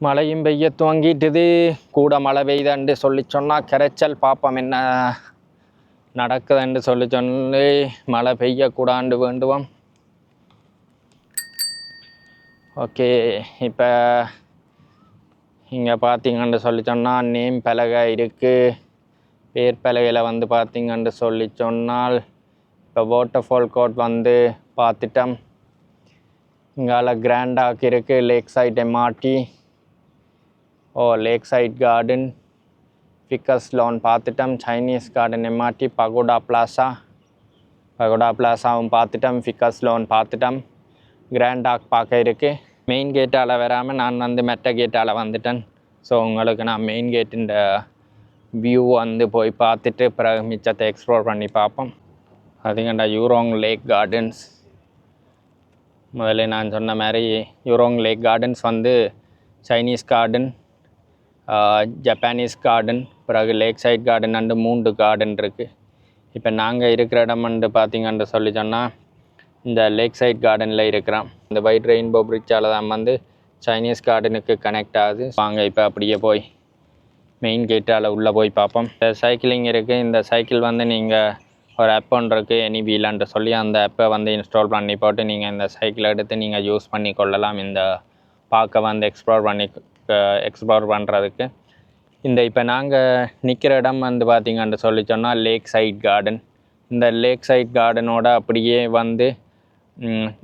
மழையும் பெய்ய துவங்கிட்டுது. கூட மழை பெய்யுதுன்னு சொல்லி சொன்னால் கரைச்சல் பார்ப்போம் என்ன நடக்குதுன்னு சொல்லி மழை பெய்யக்கூடாண்டு வேண்டுவோம். ஓகே, இப்போ இங்கே பார்த்தீங்கன்னு சொல்லி சொன்னால் நேம் பலகை இருக்குது. பேர் பலகையில் வந்து பார்த்தீங்கன்னு சொல்லி சொன்னால் இப்போ வாட்டர்ஃபால் கோட் வந்து பார்த்துட்டோம். இங்கால கிராண்டாக் இருக்குது. Lakeside MRT, lakh side Garden, Ficus Lawn பார்த்துட்டோம். சைனீஸ் கார்டன் எம்ஆர்டி, பகோடா பிளாஸாவும் பார்த்துட்டோம். ஃபிக்கஸ் லோன் பார்த்துட்டோம். கிராண்டாக் பார்க்க இருக்குது. மெயின் கேட்டால் வராமல் நான் வந்து மெட்ட கேட்டால் வந்துட்டேன். ஸோ உங்களுக்கு நான் மெயின் கேட்டுன்ற வியூ வந்து போய் பார்த்துட்டு பிறகு மிச்சத்தை எக்ஸ்ப்ளோர் பண்ணி பார்ப்போம். அதுங்கண்டா யூரோங் லேக் கார்டன்ஸ். முதல்ல நான் சொன்ன மாதிரி யூரோங் லேக் கார்டன்ஸ் வந்து சைனீஸ் கார்டன், ஜப்பானீஸ் கார்டன், பிறகு lakh side garden and 3 garden இருக்குது. இப்போ நாங்கள் இருக்கிற இடம் வந்து பார்த்திங்கன்னு சொல்லி சொன்னால் இந்த லேக் சைட் கார்டனில் இருக்கிறோம். இந்த ஒயிட் ரெயின்போ பிரிட்ஜால் தான் வந்து சைனீஸ் கார்டனுக்கு கனெக்ட் ஆகுது. வாங்க இப்போ அப்படியே போய் மெயின் கேட்டால் உள்ளே போய் பார்ப்போம். இந்த சைக்கிளிங் இருக்குது. இந்த சைக்கிள் வந்து நீங்கள் ஒரு ஆப் ஒன்று இருக்குது, எனிவீலான்ட்டு சொல்லி அந்த ஆப்பை வந்து இன்ஸ்டால் பண்ணி போட்டு நீங்கள் இந்த சைக்கிளை எடுத்து நீங்கள் யூஸ் பண்ணி கொள்ளலாம். இந்த பார்க்க வந்து எக்ஸ்ப்ளோர் பண்ணுறதுக்கு. இந்த இப்போ நாங்கள் நிற்கிற இடம் வந்து பார்த்திங்கன்னு சொல்லி சொன்னால் லேக் சைட் கார்டன். இந்த லேக் சைட் கார்டனோட அப்படியே வந்து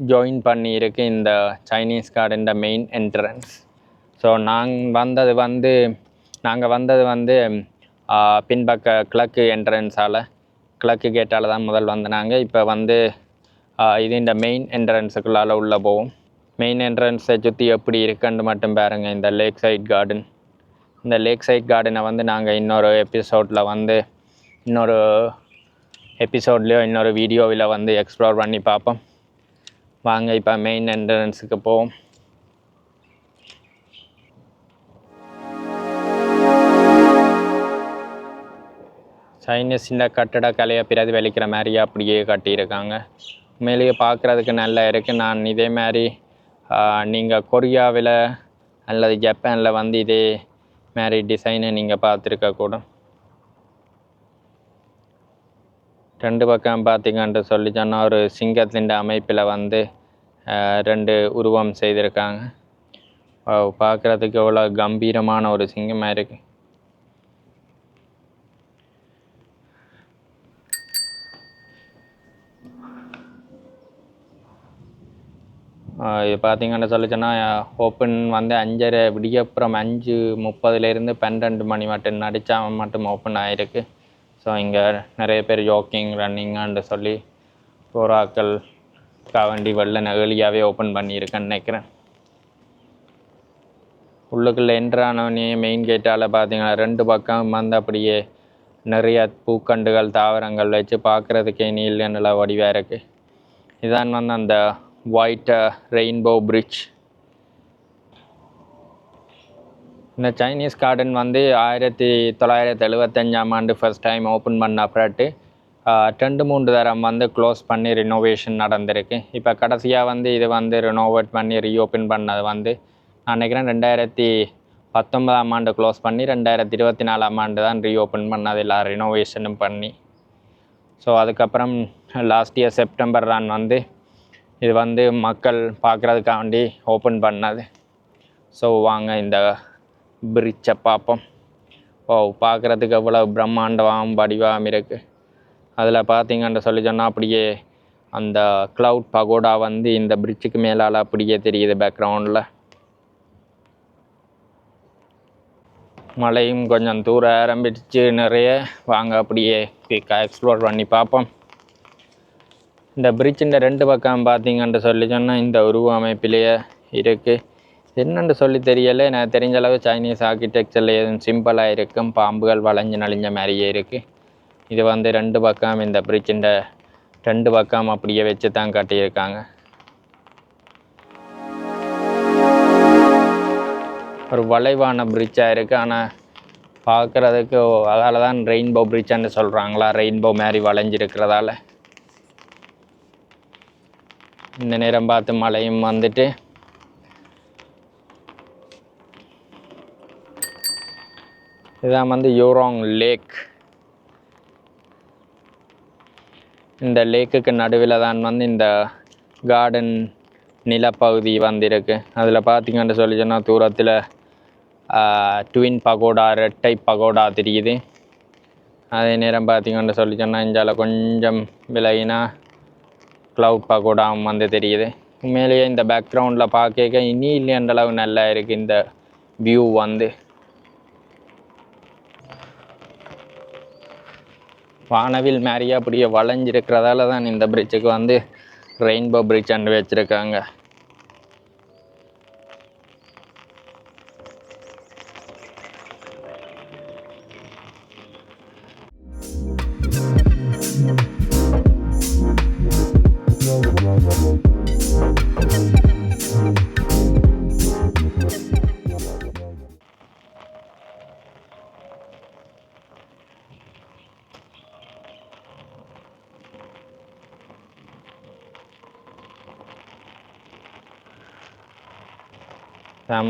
ஜாயின் பண்ணியிருக்கு இந்த Chinese garden main entrance. So நாங்கள் வந்தது வந்து பின்பக்க கிழக்கு என்ட்ரன்ஸால், கிழக்கு கேட்டால் தான் முதல் வந்தாங்க. இப்போ வந்து இது இந்த மெயின் என்ட்ரன்ஸுக்குள்ளால் உள்ளே போவோம். மெயின் என்ட்ரன்ஸை சுற்றி எப்படி இருக்குன்னு மட்டும் பாருங்கள். இந்த லேக் சைட் கார்டன், இந்த லேக் சைட் கார்டனை வந்து நாங்கள் இன்னொரு எபிசோட்லேயோ இன்னொரு வீடியோவில் வந்து எக்ஸ்ப்ளோர் பண்ணி பார்ப்போம். வாங்க இப்போ மெயின் என்ட்ரன்ஸுக்கு போவோம். சைனீஸ் இந்த கட்டடக்கலையை பிரதிபலிக்கிற மாதிரியே அப்படியே கட்டியிருக்காங்க. உண்மையிலேயே பார்க்குறதுக்கு நல்லா இருக்குது. நான் இதே மாதிரி நீங்கள் கொரியாவில் அல்லது ஜப்பானில் வந்து இதே மாதிரி டிசைனை நீங்கள் பார்த்துருக்கக்கூடும். 2 பக்கம் பார்த்திங்கன்ட்டு சொல்லி சொன்னால் ஒரு சிங்கத்தின் அமைப்பில் வந்து 2 உருவம் செய்திருக்காங்க. பார்க்குறதுக்கு எவ்வளோ கம்பீரமான ஒரு சிங்கமாக இருக்குது. இது பார்த்திங்கன்னு சொல்லி சொன்னால் ஓப்பன் வந்து 5:30 விடியப்புறம் 5:30 12 மணி மட்டும் நடித்தா மட்டும் ஓப்பன் ஆகிருக்கு. ஸோ இங்கே நிறைய பேர் ஜாக்கிங், ரன்னிங்கான்னு சொல்லி போராக்களுக்காக வேண்டி ஏர்லியாகவே ஓப்பன் பண்ணியிருக்கேன்னு நினைக்கிறேன். உள்ளுக்குள்ளே என்ட்ரானோடனே மெயின் கேட்டால் பார்த்திங்கன்னா 2 பக்கம் வந்து அப்படியே நிறைய பூக்கண்டுகள், தாவரங்கள் வச்சு பார்க்குறதுக்கே நீல வடிவாக இருக்குது. இதான் வந்து அந்த ஒயிட் ரெயின்போ பிரிட்ஜ். இந்த சைனீஸ் கார்டன் வந்து 1975ஆம் ஆண்டு ஃபர்ஸ்ட் டைம் ஓப்பன் பண்ண பிறகு 2-3 தரம் வந்து க்ளோஸ் பண்ணி ரினோவேஷன் நடந்திருக்கு. இப்போ கடைசியாக வந்து இது வந்து ரினோவேட் பண்ணி ரீஓப்பன் பண்ணது வந்து நான் நினைக்கிறேன் 2019ஆம் ஆண்டு க்ளோஸ் பண்ணி 2024ஆம் ஆண்டு தான் ரீஓப்பன் பண்ணது, எல்லா ரினோவேஷனும் பண்ணி. ஸோ அதுக்கப்புறம் லாஸ்ட் இயர் செப்டம்பர் தான் வந்து இது வந்து மக்கள் பார்க்குறதுக்காண்டி ஓப்பன் பண்ணது. ஸோ வாங்க இந்த பிரிட்ஜை பார்ப்போம். பார்க்குறதுக்கு எவ்வளோ பிரம்மாண்டமாகவும் வடிவாகவும் இருக்குது. அதில் பார்த்திங்கன்னு சொல்லி சொன்னால் அப்படியே அந்த க்ளவுட் பகோடா வந்து இந்த பிரிட்ஜுக்கு மேலால் அப்படியே தெரியுது பேக்ரவுண்டில். மழையும் கொஞ்சம் தூர ஆரம்பிச்சு நிறைய. வாங்க அப்படியே எக்ஸ்ப்ளோர் பண்ணி பார்ப்போம். இந்த பிரிட்ஜின் 2 பக்கம் பார்த்திங்கன்னு சொல்லி சொன்னால் இந்த உருவ அமைப்பிலேயே இருக்குது. என்னென்னு சொல்லி தெரியலை. நான் தெரிஞ்ச அளவு சைனீஸ் ஆர்கிடெக்சரில் எதுவும் சிம்பிளாக இருக்கும். பாம்புகள் வளைஞ்சு நலிஞ்ச மாதிரியே இருக்குது. இது வந்து 2 பக்கம் இந்த பிரிட்ஜின் 2 பக்கம் அப்படியே வச்சு தான் கட்டியிருக்காங்க. ஒரு வளைவான பிரிட்ஜாக இருக்குது. ஆனால் பார்க்குறதுக்கு அதால் தான் ரெயின்போ பிரிட்ஜுன்னு சொல்கிறாங்களா, ரெயின்போ மாதிரி வளைஞ்சிருக்கிறதால. இந்த நேரம் பார்த்து மழையும் வந்துட்டு இதுதான் வந்து யூராங் லேக். இந்த லேக்குக்கு நடுவில் தான் வந்து இந்த கார்டன் நிலப்பகுதி வந்திருக்கு. அதில் பார்த்தீங்கன்னு சொல்லி சொன்னால் தூரத்தில் ட்வின் பகோடா, ரெட்டை பகோடா தெரியுது. அதே நேரம் பார்த்தீங்கன்னு சொல்லி சொன்னால் இந்தியாவில் கொஞ்சம் விலகினா க்ளவுட் பகோடாவும் வந்து தெரியுது. உண்மையிலேயே இந்த பேக்ரவுண்டில் பார்க்க இனி இல்லைன்ற அளவு நல்லா இருக்குது இந்த வியூ வந்து. வானவில் மாதிரியே அப்படியே வளைஞ்சிருக்கிறதால தான் இந்த பிரிட்ஜுக்கு வந்து ரெயின்போ பிரிட்ஜ் அண்டு வச்சுருக்காங்க.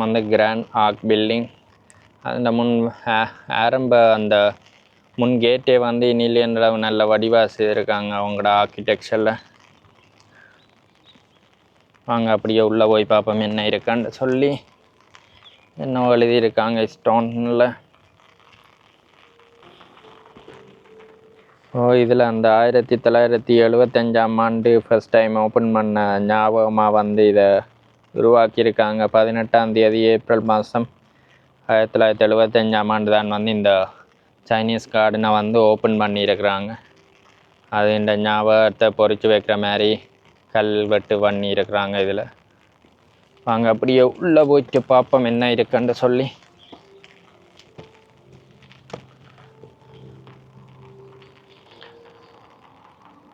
வந்து கிராண்ட் ஆர்க் பில்டிங். அந்த ஆரம்ப அந்த முன் கேட்டே வந்து இனிலியன்ற நல்ல வடிவாசி இருக்காங்க அவங்களோட ஆர்கிடெக்சரில். வாங்க அப்படியே உள்ளே போய் பார்ப்போம் என்ன இருக்கான்னு சொல்லி. என்ன எழுதியிருக்காங்க ஸ்டோனில். இதில் அந்த 1975 ஃபஸ்ட் டைம் ஓப்பன் பண்ண ஞாபகமாக வந்து இதை உருவாக்கியிருக்காங்க. 18ஆம் தேதி ஏப்ரல் மாதம் 1975 தான் வந்து இந்த சைனீஸ் கார்டனை வந்து ஓப்பன் பண்ணியிருக்கிறாங்க. அது இந்த ஞாபகத்தை பொறிச்சு வைக்கிற மாதிரி கல்வெட்டு பண்ணியிருக்கிறாங்க இதில். வாங்க அப்படியே உள்ளே போய்ட்டு பார்ப்போம் என்ன இருக்குன்னு சொல்லி.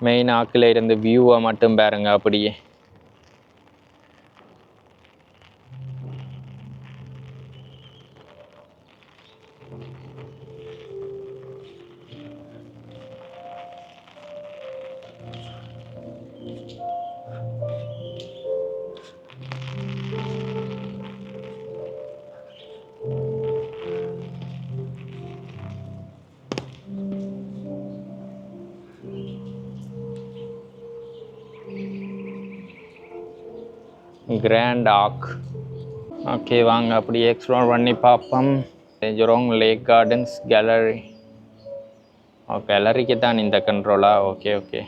மெயின் ஆக்கில் இருந்து வியூவை மட்டும் பாருங்க அப்படியே. Grand arc. ஓகே வாங்க அப்படியே எக்ஸ்ப்ளோர் பண்ணி பார்ப்போம். Jurong Lake Gardens Gallery. கேலரிக்கு தான் இந்த கண்ட்ரோலா? Okay okay.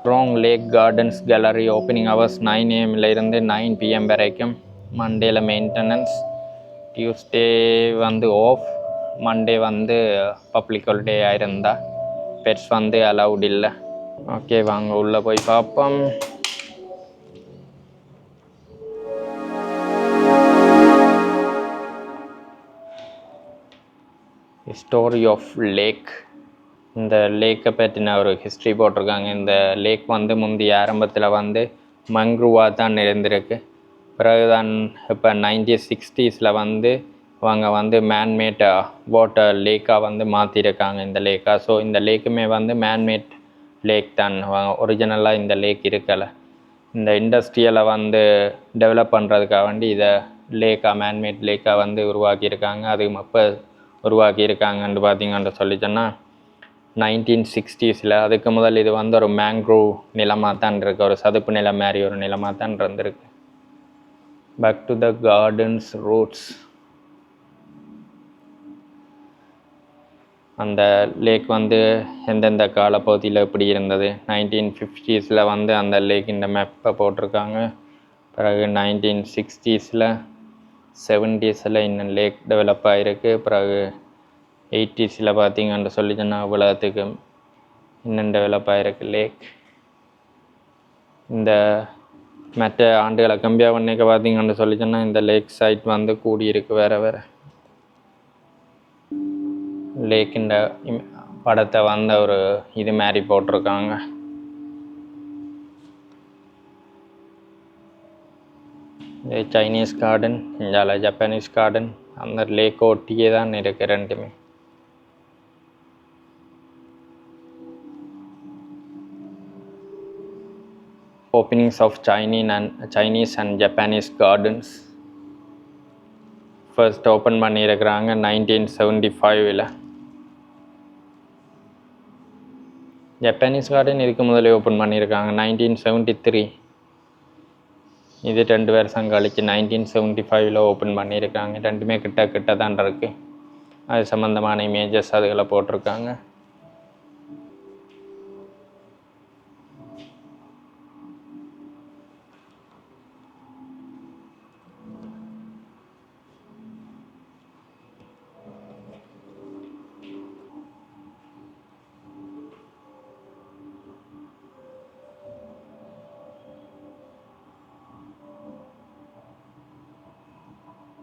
Jurong Lake Gardens Gallery opening hours 9 AM இருந்து 9 PM வரைக்கும். மண்டேல மெயின்டெனன்ஸ், டியூஸ்டே வந்து ஆஃப், மண்டே வந்து பப்ளிக் ஹாலிடே ஆயிருந்தா பெட்ஸ் வந்து அலவுட் இல்லை. ஓகே வாங்க உள்ளே போய் பார்ப்போம். Story of lake. இந்த லேக்கை பற்றின ஒரு ஹிஸ்ட்ரி போட்டிருக்காங்க. இந்த லேக் வந்து முந்தைய ஆரம்பத்தில் வந்து மங்க்ரூவாக தான் இருந்திருக்கு. பிறகுதான் இப்போ 1960s வந்து அவங்க வந்து மேன்மேட் வாட்டர் லேக்காக வந்து மாற்றிருக்காங்க இந்த லேக்காக. ஸோ இந்த லேக்குமே வந்து மேன்மேட் லேக் தான், ஒரிஜினலாக இந்த லேக் இருக்கலை. இந்த இண்டஸ்ட்ரியலை வந்து டெவலப் பண்ணுறதுக்காக வேண்டி இதை மேன்மேட் லேக்காக வந்து உருவாக்கியிருக்காங்க. அது எப்போ உருவாக்கியிருக்காங்கன்னு பார்த்தீங்கன்னு சொல்லி சொன்னால் 1960s. அதுக்கு முதல் இது வந்து ஒரு மேங்க்ரோவ் நிலமாக தான் இருக்குது, ஒரு சதுப்பு நிலம் மாதிரி ஒரு நிலமாக தான் இருந்திருக்கு. Back to the gardens roots. அந்த லேக் வந்து எந்தெந்த காலப்பகுதியில் எப்படி இருந்தது, 1950s வந்து அந்த லேக் இந்த மேப்பை போட்டிருக்காங்க. பிறகு 1960s 70s இன்னும் லேக் டெவலப் ஆகிருக்கு. பிறகு 80s பார்த்தீங்கன்னு சொல்லி சொன்னால் உலகத்துக்கு இன்னும் டெவலப் ஆகிருக்கு லேக். இந்த மற்ற ஆண்டுகளை கம்பேர் பண்ணிக்க பார்த்தீங்கன்னு சொல்லி சொன்னால் இந்த லேக் சைட் வந்து கூடியிருக்கு வேறு வேறு. லேக்கின்ற படத்தை வந்த ஒரு இது மாதிரி போட்டிருக்காங்க. சைனீஸ் கார்டன், இந்தியாவில் ஜப்பானீஸ் கார்டன். அந்த லேக் ஒட்டியே தான் இருக்குது ரெண்டுமே. openings of Chinese and Japanese gardens. First open பண்ணியிருக்கிறாங்க 1975. ஜப்பானீஸ் கார்டன் இதுக்கு முதலே ஓப்பன் பண்ணியிருக்காங்க 1973. இது 2 வருஷம் கழிச்சு 1975 ஓப்பன் பண்ணியிருக்காங்க. ரெண்டுமே கிட்ட தான் இருக்குது. அது சம்மந்தமான இமேஜஸ் அதுகளை போட்டிருக்காங்க.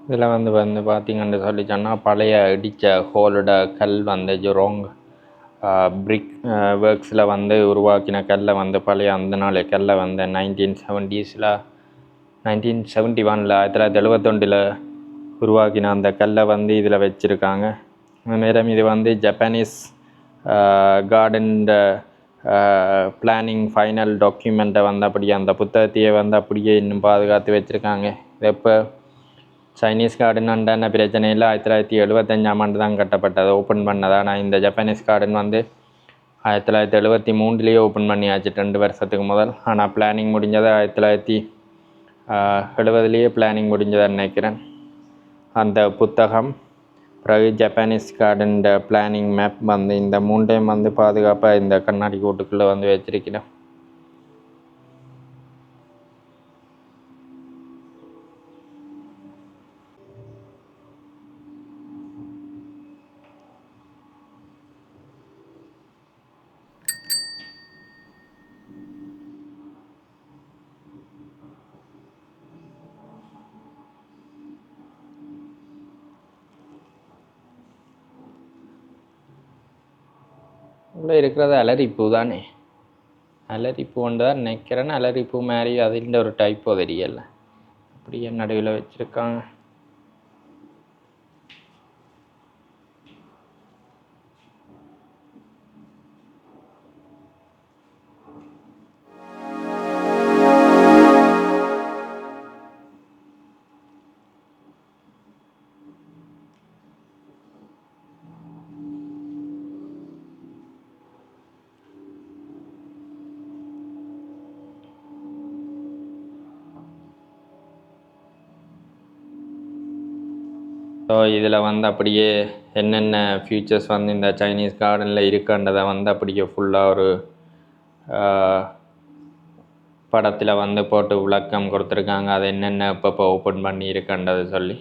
இதில் வந்து பார்த்திங்கன்னு சொல்லி சொன்னால் பழைய இடித்த ஹோலோட கல் வந்து ஜுரோங் பிரிக் ஒர்க்ஸில் வந்து உருவாக்கின கல்லை வந்து பழைய அந்த நாள் கல்லை வந்து 1970s 1971 1971 உருவாக்கின அந்த கல்லை வந்து இதில் வச்சுருக்காங்க. மேலும் இது வந்து ஜப்பானீஸ் கார்டன் பிளானிங் ஃபைனல் டாக்குமெண்ட்டை வந்து அப்படியே அந்த புத்தகத்தையே வந்து அப்படியே இன்னும் பாதுகாத்து வச்சுருக்காங்க. இது இப்போ சைனீஸ் கார்டன் அண்டான பிரச்சனை இல்லை. 1975 தான் கட்டப்பட்டது, ஓப்பன் பண்ணது. ஆனால் இந்த ஜப்பானீஸ் கார்டன் வந்து 1973 ஓப்பன் பண்ணியாச்சு, 2 வருஷத்துக்கு முதல். ஆனால் பிளானிங் முடிஞ்சதை 1970 பிளானிங் முடிஞ்சதை நினைக்கிறேன். அந்த புத்தகம் பிறகு ஜப்பானீஸ் கார்டன் பிளானிங் மேப் வந்து இந்த 3டைம் வந்து பாதுகாப்பாக இந்த கண்ணாடி கூட்டுக்குள்ளே வந்து வச்சிருக்கிறேன். உள்ளே இருக்கிறது அலரிப்பூ தானே, அலரிப்பூ ஒன்று தான் நினைக்கிறேன். அலரிப்பூ மாதிரி அதில் ஒரு டைப்போ தெரியலை, அப்படியே நடுவில் வச்சுருக்காங்க. ஸோ இதில் வந்து அப்படியே என்னென்ன ஃபியூச்சர்ஸ் வந்து இந்த சைனீஸ் கார்டனில் இருக்குன்றதை வந்து அப்படியே ஃபுல்லாக ஒரு படத்தில் வந்து போட்டு விளக்கம் கொடுத்துருக்காங்க. அது என்னென்ன இப்போ ஓப்பன் பண்ணி இருக்குன்றதை சொல்லி.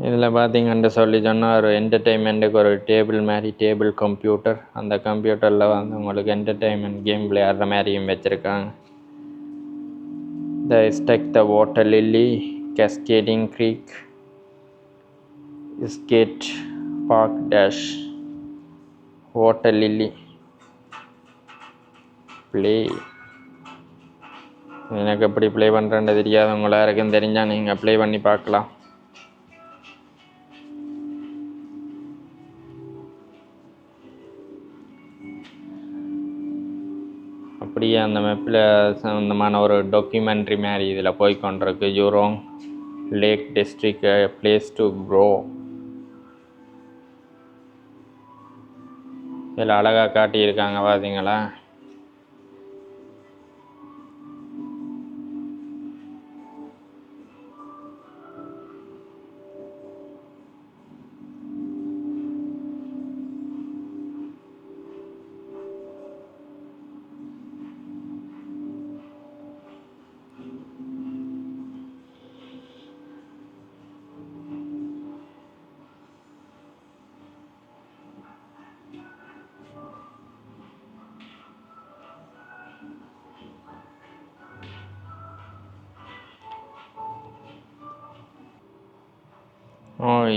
இதில் பார்த்திங்கன்னு சொல்லி சொன்னால் ஒரு என்டர்டெயின்மெண்ட்டுக்கு ஒரு டேபிள் மாதிரி, டேபிள் கம்ப்யூட்டர். அந்த கம்ப்யூட்டரில் வந்து உங்களுக்கு என்டர்டெயின்மெண்ட் கேம் விளையாடுற மாதிரியும் வச்சுருக்காங்க. The stack the water lily, cascading creek, skate park dash, water lily play. எனக்கு எப்படி ப்ளே பண்ணுறேன்னு தெரியாதவங்களா இருக்குன்னு தெரிஞ்சால் நீங்கள் ப்ளே பண்ணி பார்க்கலாம். அப்படியே அந்த மேப்பில் சம்மந்தமான ஒரு டாக்குமெண்ட்ரி மாதிரி இதில் போய் கொண்டிருக்கு. Jurong lake district place to grow. இதில் அழகாக காட்டியிருக்காங்க பார்த்தீங்களா.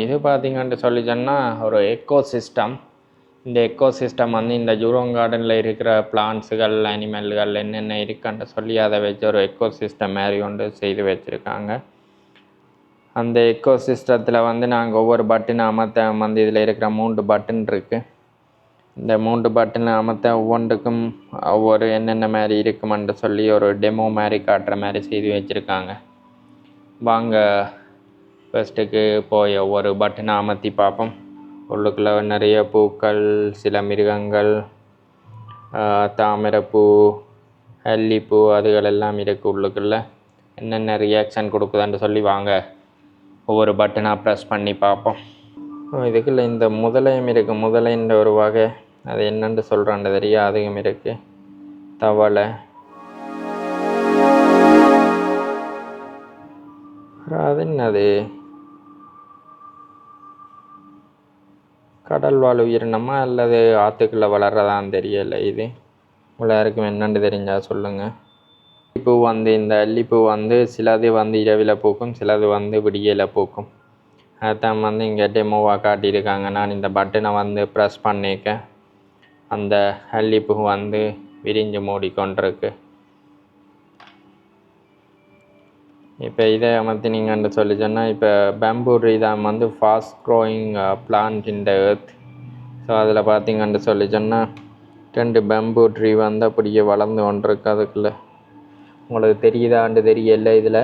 இது பார்த்திங்கன்ட்டு சொல்லி சொன்னால் ஒரு எக்கோ சிஸ்டம். இந்த எக்கோ சிஸ்டம் வந்து இந்த ஜூரோங் கார்டனில் இருக்கிற பிளான்ட்ஸுகள் அனிமல்கள் என்னென்ன இருக்குன்னு சொல்லி அதை வச்சு ஒரு எக்கோ சிஸ்டம் மாதிரி ஒன்று செய்து வச்சுருக்காங்க. அந்த எக்கோ சிஸ்டத்தில் வந்து நாங்கள் ஒவ்வொரு பட்டன் அமர்த்த வந்து இதில் இருக்கிற 3 பட்டன் இருக்குது. இந்த 3 பட்டன் அமர்த்த ஒவ்வொன்றுக்கும் ஒவ்வொரு என்னென்ன மாதிரி இருக்குமென்று சொல்லி ஒரு டெமோ மாதிரி காட்டுற மாதிரி செய்து வச்சுருக்காங்க. வாங்க ஃபஸ்ட்டுக்கு போய் ஒவ்வொரு பட்டனை அமர்த்தி பார்ப்போம். உள்ளுக்குள்ளே நிறைய பூக்கள், சில மிருகங்கள், தாமரைப்பூ, அல்லிப்பூ அதுகள் எல்லாம் இருக்குது. உள்ளுக்குள்ளே என்னென்ன ரியாக்ஷன் கொடுக்குதுன்னு சொல்லி வாங்க ஒவ்வொரு பட்டனாக ப்ரெஸ் பண்ணி பார்ப்போம். இதுக்குள்ள இந்த முதலையும் இருக்குது. முதலைன்ற ஒரு வகை, அது என்னென்னு சொல்கிறான்னு தெரியா, அதுவும் இருக்குது. தவளை, அது என்னது கடல் வாழ் உயிரினமா அல்லது ஆற்றுக்குள்ளே வளர்றதான்னு தெரியலை. இது எல்லாருக்கும் என்னென்னு தெரிஞ்சால் சொல்லுங்கள். பூ வந்து இந்த அல்லிப்பூ வந்து சிலது வந்து இரவில் பூக்கும், சிலது வந்து விடியலை பூக்கும். அதான் வந்து இங்கே டெமோவாக காட்டியிருக்காங்க. நான் இந்த பட்டனை வந்து ப்ரெஸ் பண்ணிக்க அந்த அல்லிப்பூ வந்து விரிஞ்சு மூடிக்கொண்டிருக்கு. இப்போ இதை அமர்த்தினீங்கன்னு சொல்லி சொன்னால், இப்போ பேம்பூ ட்ரீ தான் வந்து fast growing plant in the earth. So அதில் பார்த்தீங்கன்னு சொல்லி சொன்னால் 2 பேம்பூ ட்ரீ வந்து அப்படியே வளர்ந்து கொண்டிருக்கு. அதுக்குள்ளே உங்களுக்கு தெரியுதான்னு தெரியல. இதில்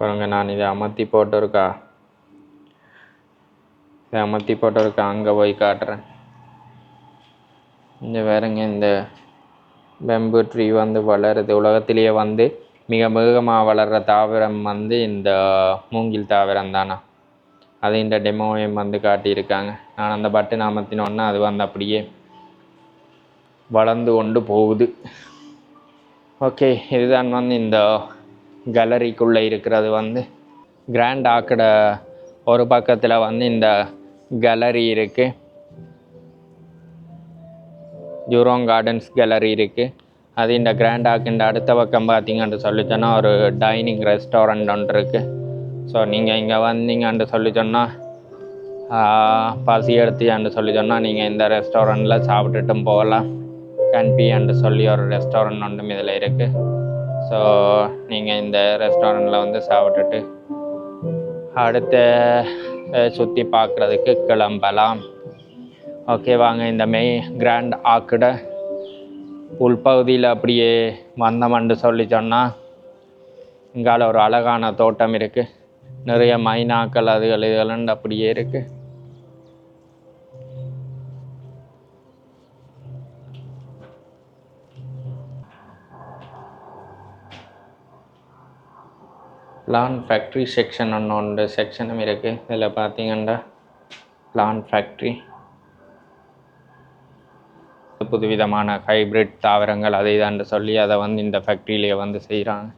பாருங்க, நான் இதை அமர்த்தி போட்டிருக்கா, அங்கே போய் காட்டுறேன். இந்த வேறுங்க இந்த பேம்பு ட்ரீ வந்து வளருது. உலகத்திலேயே வந்து மிக வேகமாக வளர்கிற தாவரம் வந்து இந்த மூங்கில் தாவரம் தானா. அது இந்த டெமோவையும் வந்து காட்டியிருக்காங்க. நான் அந்த பட்டன் அமர்த்தினோன்னா அது வந்து அப்படியே வளர்ந்து கொண்டு போகுது. ஓகே, இதுதான் வந்து இந்த கேலரிக்குள்ளே இருக்கிறது வந்து கிராண்ட் ஆர்க்கிட ஒரு பக்கத்தில் வந்து இந்த கேலரி இருக்குது, ஜூரோங் கார்டன்ஸ் கேலரி இருக்குது. அது இந்த கிராண்ட் ஆர்க்கின் அடுத்த பக்கம் பார்த்தீங்கன்னு சொல்லிச்சோன்னா ஒரு டைனிங் ரெஸ்டாரண்ட் ஒன்று இருக்குது. ஸோ நீங்கள் இங்கே வந்தீங்கன்னு சொல்லி சொன்னால், பசி எடுத்தியான்னு சொல்லி சொன்னால் நீங்கள் இந்த ரெஸ்டாரண்ட்டில் சாப்பிட்டுட்டும் போகலாம். கன்பின்னு சொல்லி ஒரு ரெஸ்டாரண்ட் ஒன்றும் இதில் இருக்குது. ஸோ நீங்கள் இந்த ரெஸ்டாரண்ட்டில் வந்து சாப்பிட்டுட்டு அடுத்த சுற்றி பார்க்குறதுக்கு கிளம்பலாம். ஓகே, வாங்க இந்த கிராண்ட் ஆர்க்கிட உள்பகுதியில் அப்படியே வந்தோம்னு சொல்லி சொன்னால், இங்கால ஒரு அழகான தோட்டம் இருக்குது. நிறைய மைனாக்கள் அதுகள் இதுகள் அப்படியே இருக்குது. பிளான்ட் ஃபேக்ட்ரி செக்ஷன் ஒன்று செக்ஷனும் இருக்குது. இதில் பார்த்தீங்கன்னா பிளான்ட் ஃபேக்ட்ரி, புதுவிதமான ஹைப்ரிட் தாவரங்கள் அதை தான் சொல்லி அதை வந்து இந்த ஃபேக்ட்ரியிலே வந்து செய்கிறாங்க.